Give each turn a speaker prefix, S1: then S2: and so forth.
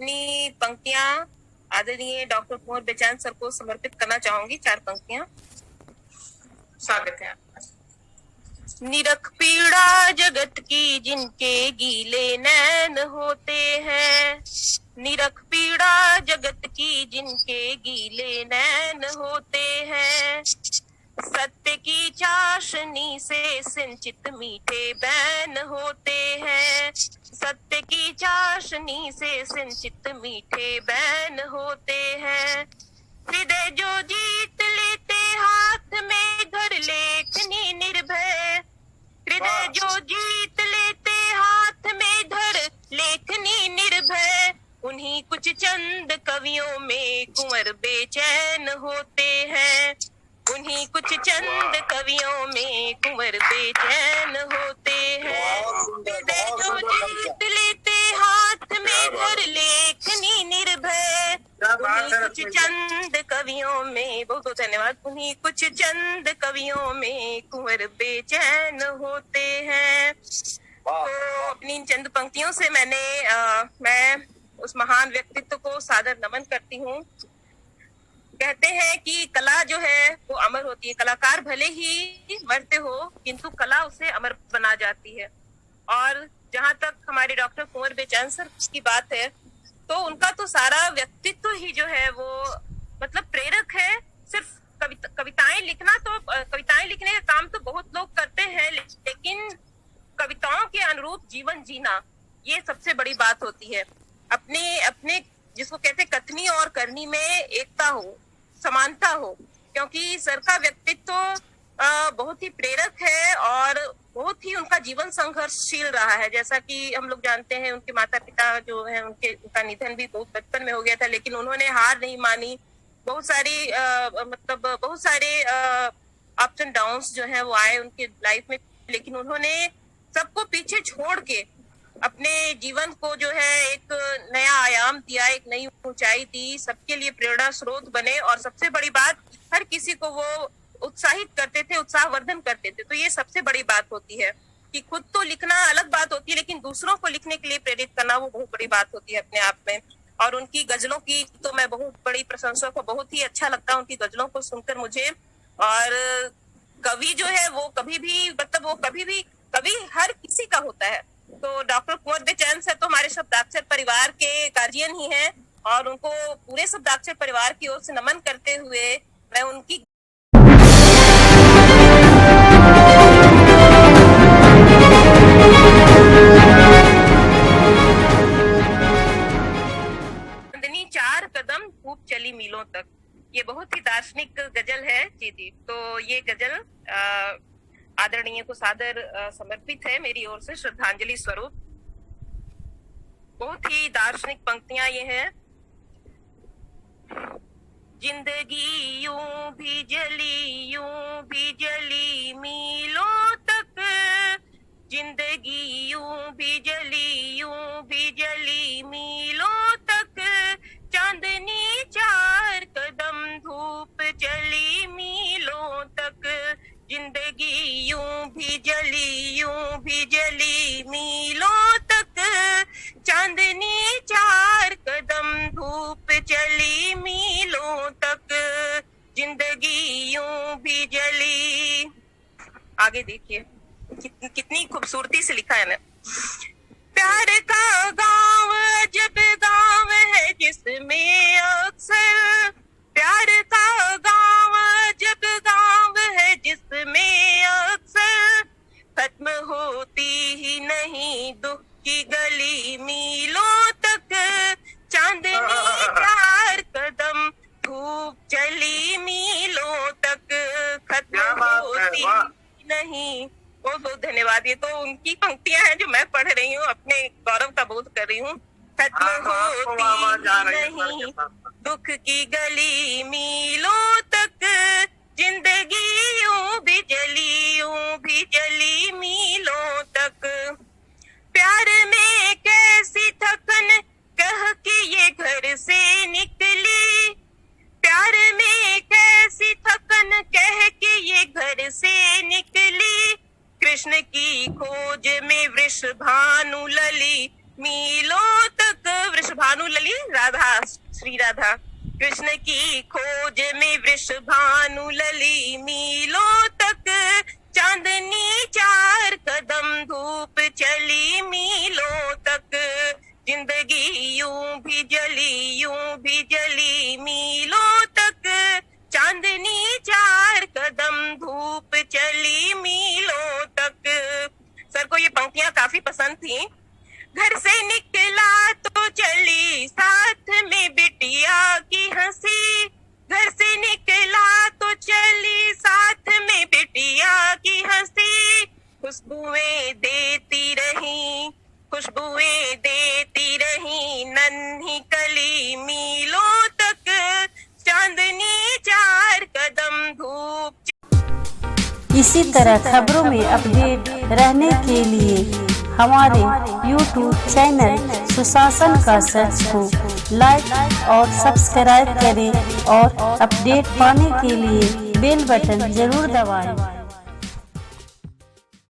S1: अपनी पंक्तियां आदरणीय डॉक्टर कुंवर बेचैन सर को समर्पित करना चाहूंगी। 4 पंक्तियां।
S2: स्वागत है।
S1: निरख पीड़ा जगत की जिनके गीले नैन होते हैं, निरख पीड़ा जगत की जिनके गीले नैन होते हैं, सत्य की चाशनी से सिंचित मीठे बैन होते हैं, सत्य की चाशनी से सिंचित मीठे बैन होते हैं, हृदय जो जीत लेते हाथ में धर लेखनी निर्भय, हृदय जो जीत लेते हाथ में धर लेखनी निर्भय, उन्हीं कुछ चंद कवियों में कुंवर बेचैन होते हैं, उन्हीं कुछ चंद कवियों में कुंवर बेचैन होते हैं, हृदय जो जीत लेते हाथ में धर लेखनी निर्भय, उन्हीं कुछ चंद कवियों में, बहुत बहुत धन्यवाद, उन्हीं कुछ चंद कवियों में कुंवर बेचैन होते हैं। तो अपनी इन चंद पंक्तियों से मैं उस महान व्यक्तित्व को सादर नमन करती हूँ। कहते हैं कि कला जो है वो अमर होती है, कलाकार भले ही मरते हो किंतु कला उसे अमर बना जाती है। और जहां तक हमारे डॉक्टर कुंवर बेचैन सर की बात है तो उनका तो सारा व्यक्तित्व ही जो है वो मतलब प्रेरक है। सिर्फ कविताएं लिखना, तो कविताएं लिखने का काम तो बहुत लोग करते हैं, लेकिन कविताओं के अनुरूप जीवन जीना ये सबसे बड़ी बात होती है। अपने जिसको कहते हैं कथनी और करनी में एकता हो, समानता हो, क्योंकि सर का व्यक्तित्व बहुत ही प्रेरक है और बहुत ही उनका जीवन संघर्षशील रहा है। जैसा कि हम लोग जानते हैं उनके माता पिता जो है उनका निधन भी बहुत बचपन में हो गया था, लेकिन उन्होंने हार नहीं मानी। बहुत सारे अप्स एंड डाउन्स जो है वो आए उनके लाइफ में, लेकिन उन्होंने सबको पीछे छोड़ के अपने जीवन को जो है एक नया आयाम दिया, एक नई ऊंचाई दी, सबके लिए प्रेरणा स्रोत बने। और सबसे बड़ी बात, हर किसी को वो उत्साहित करते थे, उत्साहवर्धन करते थे। तो ये सबसे बड़ी बात होती है कि खुद तो लिखना अलग बात होती है, लेकिन दूसरों को लिखने के लिए प्रेरित करना वो बहुत बड़ी बात होती है अपने आप में। और उनकी गजलों की तो मैं बहुत बड़ी प्रशंसक हूँ, बहुत ही अच्छा लगता है उनकी गजलों को सुनकर मुझे। और कवि जो है वो कवि हर किसी का होता है। तो डॉक्टर कुंवर बेचैन सर तो हमारे शब्दाक्षर परिवार के गार्जियन ही हैं, और उनको पूरे शब्दाक्षर परिवार की ओर से नमन करते हुए मैं उनकी चार कदम खूब चली मीलों तक, ये बहुत ही दार्शनिक गजल है। जी, तो ये गजल आदरणीय को सादर समर्पित है मेरी ओर से, श्रद्धांजलि स्वरूप। बहुत ही दार्शनिक पंक्तियां ये हैं। जिंदगी यूं भी जली मीलों तक, जिंदगी यूं भी जली मीलों तक, चांदनी 4 कदम धूप चली मीलों तक, जिंदगी यूं भी जली मीलों तक, चांदनी 4 कदम धूप चली मीलों तक, जिंदगी यूं भी जली। आगे देखिए कितनी खूबसूरती से लिखा है ना। प्यार का गाँव अजब गाँव है जिसमें अक्सर, प्यार का गाँव अजब गाँव है जिसमें अक्सर, खत्म होती ही नहीं दुख की गली मीलों तक, चांदनी 4 कदम धूप चली मीलों तक, खत्म होती नहीं। बहुत बहुत धन्यवाद। ये तो उनकी पंक्तियां हैं जो मैं पढ़ रही हूँ, अपने गौरव का बोध कर रही हूँ। खत्म होती नहीं दुख की गली मीलों तक, जिंदगी यूं भी जली मीलों तक, प्यार में कैसी थकन कह के ये घर से निकली, प्यार में कैसी थकन कह के ये घर से निकली, कृष्ण की खोज में वृषभानु लली मीलों तक, वृषभानु लली श्री राधा। कृष्ण की खोज में वृषभानु लली मीलों तक, चांदनी 4 कदम धूप चली मीलों तक। जिंदगी यूं भी जली मीलों तक, चांदनी 4 कदम धूप चली मीलों तक। सर को ये पंक्तियां काफी पसंद थी। घर से निकला तो चली साथ में बिटिया की हंसी, घर से निकला तो चली साथ में बिटिया की हंसी। खुशबुएं देती रही नन्ही कली मीलों तक, चांदनी 4 कदम धूप।
S3: इसी तरह खबरों में अपडेट रहने के लिए हमारे YouTube चैनल सुशासन का सर्च को लाइक और सब्सक्राइब करें और अपडेट पाने के लिए बेल बटन जरूर दबाएं।